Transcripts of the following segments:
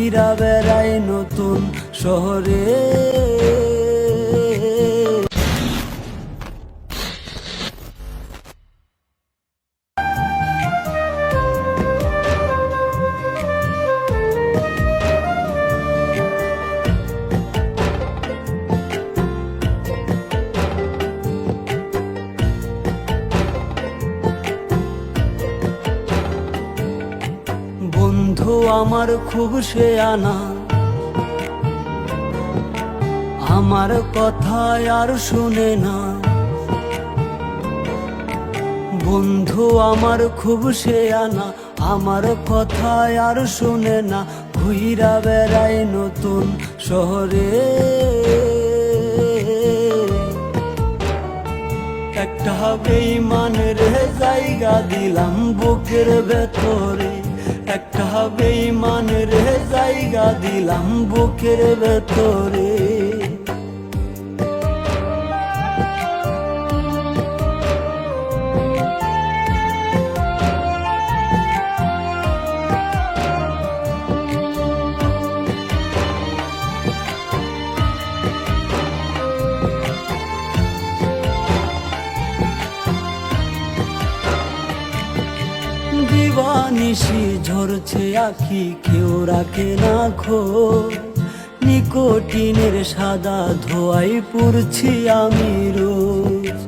ঘুইরা বেড়াই নতুন শহরে। বন্ধু আমার খুব শেয়ানা, আমার কথা আর শুনে না। বন্ধু আমার খুব শেয়ানা, আমার কথা আর শুনে না। ঘুইরা বেড়াই নতুন শহরে। একটা বেঈমানের জায়গা দিলাম বুকের ভেতরে। একটা বেঈমানের জায়গা দিলাম বুকের ভেতরে। দিবানিশি ঝরছে আখি, কেউ রাখে না খোঁজ। নিকোটিনের সাদা ধোঁয়ায় পুড়ছি আমি রোজ।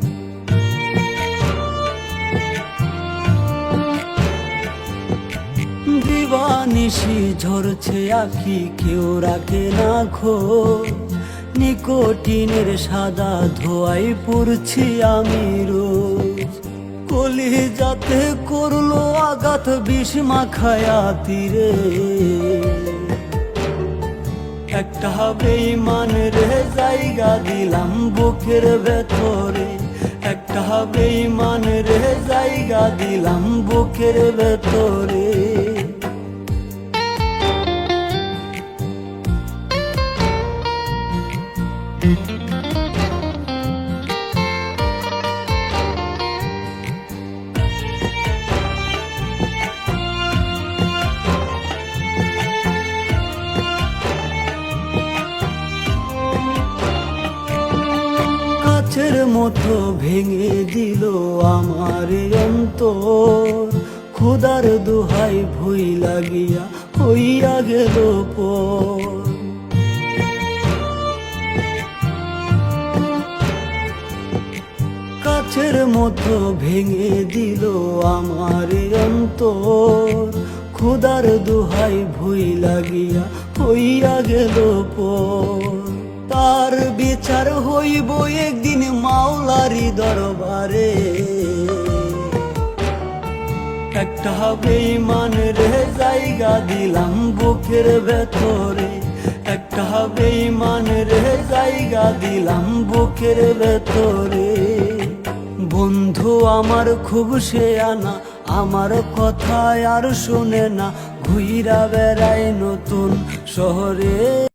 দিবানিশি ঝরছে আখি, কেউ রাখে না খোঁজ। নিকোটিনের সাদা ধোঁয়ায় পুড়ছি আমি রোজ। কলিজাতে করলো আঘাত বিষ মাখায়া তীরে। একটা বেঈমানের জায়গা দিলাম বুকের ভেতরে। একটা বেঈমানের জায়গা দিলাম বুকের ভেতরে। কাচের মতো ভেঙে দিল আমার অন্তর। খোদার দোহাই ভুই লাগিয়া হইয়া গেল পর। কাচের মতো ভেঙে দিল আমার অন্তর। খোদার দোহাই ভুই লাগিয়া হইয়া গেল পর। তার বিচার হইব একদিন মাওলারি দরবারে। একটা বেঈমানের জায়গা দিলাম বুকের ভেতরে। একটা বেঈমানের জায়গা দিলাম বুকের ভেতরে। বন্ধু আমার খুব শেয়ানা, আমার কথা আর শুনে না। ঘুইরা বেড়াই নতুন শহরে।